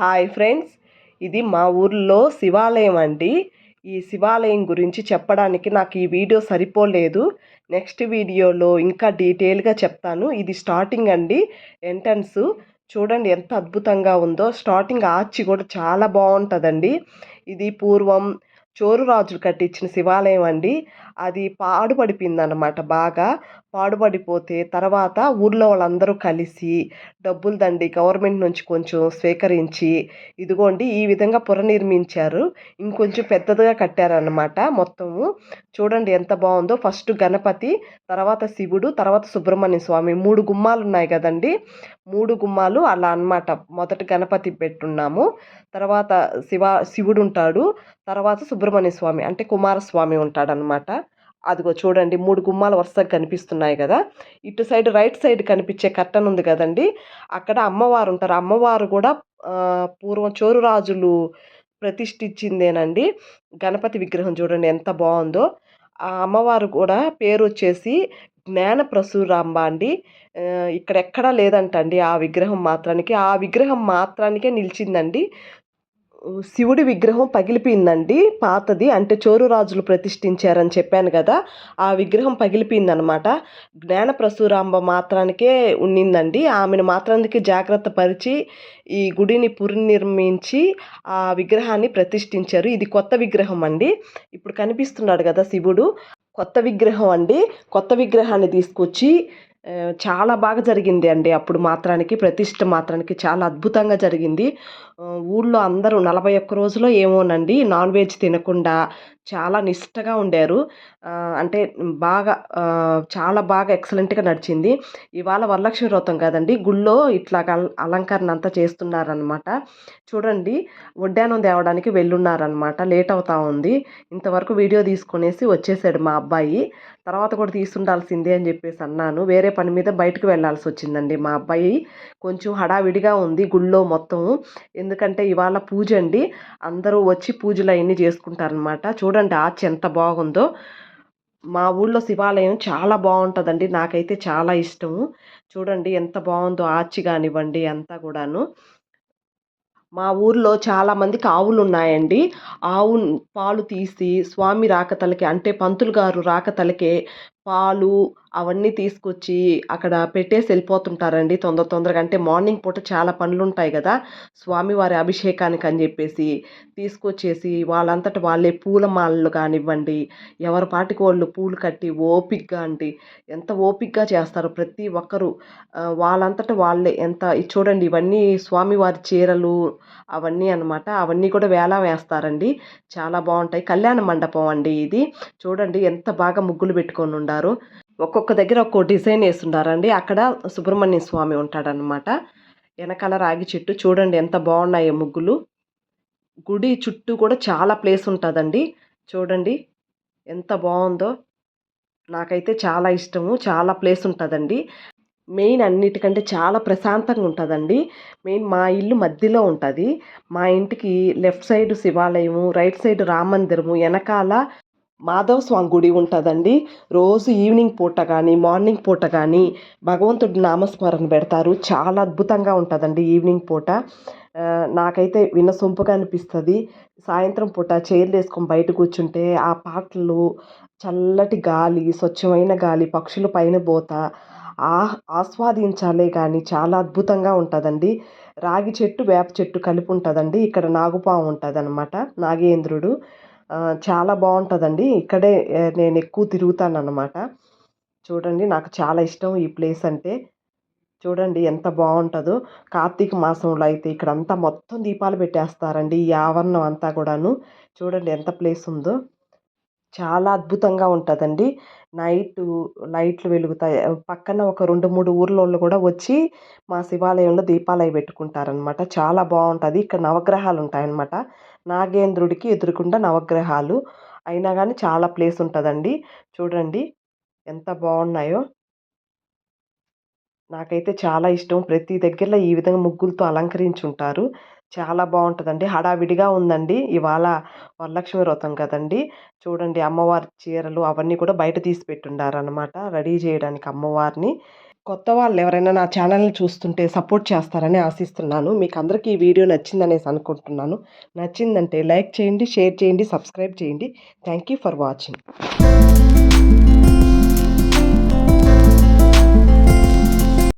Hi friends, ఇది మా ఊర్లో శివాలయం అండి. ఈ శివాలయం గురించి చెప్పడానికి నాకు ఈ వీడియో సరిపోలేదు. నెక్స్ట్ వీడియోలో ఇంకా డీటెయిల్గా చెప్తాను. ఇది స్టార్టింగ్ అండి, ఎంట్రన్స్ చూడండి ఎంత అద్భుతంగా ఉందో. స్టార్టింగ్ ఆర్చి కూడా చాలా బాగుంటుందండి. ఇది పూర్వం చోరురాజులు కట్టించిన శివాలయం అండి. అది పాడుపడిపోయిందన్నమాట. బాగా పాడుపడిపోతే తర్వాత ఊర్లో వాళ్ళందరూ కలిసి డబ్బులు దండి గవర్నమెంట్ నుంచి కొంచెం స్వీకరించి ఇదిగోండి ఈ విధంగా పునర్నిర్మించారు. ఇంకొంచెం పెద్దదిగా కట్టారన్నమాట మొత్తము. చూడండి ఎంత బాగుందో. ఫస్ట్ గణపతి, తర్వాత శివుడు, తర్వాత సుబ్రహ్మణ్య స్వామి, 3 గుమ్మాలు ఉన్నాయి కదండి. 3 గుమ్మాలు అలా అన్నమాట. మొదట గణపతి పెట్టున్నాము, తర్వాత శివుడు ఉంటాడు, తర్వాత సుబ్రహ్మణ్య స్వామి అంటే కుమారస్వామి ఉంటాడనమాట. అదిగో చూడండి 3 గుమ్మాలు వరుసగా కనిపిస్తున్నాయి కదా. ఇటు సైడ్ రైట్ సైడ్ కనిపించే కర్టన్ ఉంది కదండి, అక్కడ అమ్మవారు ఉంటారు. అమ్మవారు కూడా పూర్వం చోరురాజులు ప్రతిష్ఠించిందేనండి. గణపతి విగ్రహం చూడండి ఎంత బాగుందో. ఆ అమ్మవారు కూడా పేరు వచ్చేసి జ్ఞాన ప్రసూరాంబ అండి. ఇక్కడెక్కడా లేదంటండి ఆ విగ్రహం మాత్రానికే నిలిచిందండి. శివుడి విగ్రహం పగిలిపోయిందండి, పాతది అంటే చోరు రాజులు ప్రతిష్ఠించారని చెప్పాను కదా. ఆ విగ్రహం పగిలిపోయిందనమాట. జ్ఞాన ప్రసూరాంబ మాత్రానికే ఉండిందండి. ఆమెను మాత్రానికి జాగ్రత్త పరిచి ఈ గుడిని పునర్నిర్మించి ఆ విగ్రహాన్ని ప్రతిష్ఠించారు. ఇది కొత్త విగ్రహం అండి. ఇప్పుడు కనిపిస్తున్నాడు కదా శివుడు, కొత్త విగ్రహం అండి. కొత్త విగ్రహాన్ని తీసుకొచ్చి చాలా బాగా జరిగింది అండి. అప్పుడు మాత్రానికి ప్రతిష్ఠ మాత్రానికి చాలా అద్భుతంగా జరిగింది. ఊళ్ళో అందరూ 41 రోజులో ఏమోనండి నాన్ వెజ్ తినకుండా చాలా నిష్టగా ఉండారు. అంటే బాగా చాలా బాగా ఎక్సలెంట్గా నడిచింది. ఇవాళ వరలక్ష్మి వ్రతం కదండి, గుళ్ళో ఇట్లాగ అలంకరణ అంతా చేస్తున్నారనమాట. చూడండి వడ్డానం తేవడానికి వెళ్ళున్నారనమాట. లేట్ అవుతా ఉంది. ఇంతవరకు వీడియో తీసుకునేసి వచ్చేసాడు మా అబ్బాయి. తర్వాత కూడా తీసుండాల్సిందే అని చెప్పేసి అన్నాను. వేరే పని మీద బయటకు వెళ్ళాల్సి వచ్చిందండి మా అబ్బాయి. కొంచెం హడావిడిగా ఉంది గుళ్ళో మొత్తం. ఎందుకంటే ఇవాళ పూజ అండి. అందరూ వచ్చి పూజలు అవన్నీ చేసుకుంటారనమాట. చూడండి ఆర్చ్ ఎంత బాగుందో. మా ఊళ్ళో శివాలయం చాలా బాగుంటుందండి. నాకైతే చాలా ఇష్టము. చూడండి ఎంత బాగుందో ఆర్చి కానివ్వండి అంతా కూడాను. మా ఊర్లో చాలామందికి ఆవులు ఉన్నాయండి. ఆవు పాలు తీసి స్వామి రాకతలకి అంటే పంతులు గారు రాకతలకే పాలు అవన్నీ తీసుకొచ్చి అక్కడ పెట్టేసి వెళ్ళిపోతుంటారండి తొందర తొందరగా. అంటే మార్నింగ్ పూట చాలా పనులు ఉంటాయి కదా స్వామివారి అభిషేకానికి అని చెప్పేసి తీసుకొచ్చేసి వాళ్ళంతట వాళ్ళే పూలమాలలు కానివ్వండి, ఎవరి పాటికి వాళ్ళు పూలు కట్టి ఓపిగ్గా అండి ఎంత ఓపిగ్గా చేస్తారో ప్రతి ఒక్కరూ. వాళ్ళంతట వాళ్ళే ఎంత చూడండి ఇవన్నీ స్వామివారి చీరలు అవన్నీ అనమాట. అవన్నీ కూడా వేలం వేస్తారండి. చాలా బాగుంటాయి. కళ్యాణ మండపం అండి ఇది. చూడండి ఎంత బాగా ముగ్గులు పెట్టుకొని ఉండారు. ఒక్కొక్క దగ్గర ఒక్కో డిజైన్ వేసుండారండి. అక్కడ సుబ్రహ్మణ్య స్వామి ఉంటాడనమాట. వెనకాల రాగి చెట్టు చూడండి ఎంత బాగున్నాయో ముగ్గులు. గుడి చుట్టూ కూడా చాలా ప్లేస్ ఉంటుందండి. చూడండి ఎంత బాగుందో. నాకైతే చాలా ఇష్టము. చాలా ప్లేస్ ఉంటుందండి. మెయిన్ అన్నిటికంటే చాలా ప్రశాంతంగా ఉంటుందండి. మెయిన్ మా ఇల్లు మధ్యలో ఉంటుంది. మా ఇంటికి లెఫ్ట్ సైడ్ శివాలయము, రైట్ సైడ్ రామ మందిరము, వెనకాల మాధవ స్వామి గుడి ఉంటుందండి. రోజు ఈవినింగ్ పూట కానీ మార్నింగ్ పూట కానీ భగవంతుడి నామస్మరణ పెడతారు. చాలా అద్భుతంగా ఉంటుందండి ఈవినింగ్ పూట. నాకైతే వినసొంపుగా అనిపిస్తుంది. సాయంత్రం పూట చైర్లు వేసుకొని బయట కూర్చుంటే ఆ పాటలు, చల్లటి గాలి, స్వచ్ఛమైన గాలి, పక్షులు పైన పోతా ఆస్వాదించాలే కానీ చాలా అద్భుతంగా ఉంటుందండి. రాగి చెట్టు వేప చెట్టు కలిపి ఉంటుందండి. ఇక్కడ నాగుపాము ఉంటుంది అనమాట, నాగేంద్రుడు. చాలా బాగుంటుందండి. ఇక్కడే నేను ఎక్కువ తిరుగుతానన్నమాట. చూడండి నాకు చాలా ఇష్టం ఈ ప్లేస్ అంటే. చూడండి ఎంత బాగుంటుందో. కార్తీక మాసంలో అయితే ఇక్కడంతా మొత్తం దీపాలు పెట్టేస్తారండి, ఈ ఆవరణం అంతా కూడాను. చూడండి ఎంత ప్లేస్ ఉందో. చాలా అద్భుతంగా ఉంటుందండి. నైటు లైట్లు వెలుగుతాయి. పక్కన ఒక 2, 3 ఊర్లోళ్ళు కూడా వచ్చి మా శివాలయంలో దీపాలవి పెట్టుకుంటారనమాట. చాలా బాగుంటుంది. ఇక్కడ నవగ్రహాలు ఉంటాయన్నమాట. నాగేంద్రుడికి ఎదురుకుండా నవగ్రహాలు. అయినా కానీ చాలా ప్లేస్ ఉంటుందండి. చూడండి ఎంత బాగున్నాయో. నాకైతే చాలా ఇష్టం. ప్రతి దగ్గరలో ఈ విధంగా ముగ్గులతో అలంకరించుంటారు. చాలా బాగుంటుందండి. హడావిడిగా ఉందండి. ఇవాళ వరలక్ష్మి వ్రతం కదండి. చూడండి అమ్మవారి చీరలు అవన్నీ కూడా బయట తీసి పెట్టుండారనమాట రెడీ చేయడానికి అమ్మవారిని. కొత్త వాళ్ళు ఎవరైనా నా ఛానల్ని చూస్తుంటే సపోర్ట్ చేస్తారని ఆశిస్తున్నాను. మీకు అందరికీ ఈ వీడియో నచ్చిందనేసి అనుకుంటున్నాను. నచ్చిందంటే లైక్ చేయండి, షేర్ చేయండి, సబ్స్క్రైబ్ చేయండి. Thank you for watching.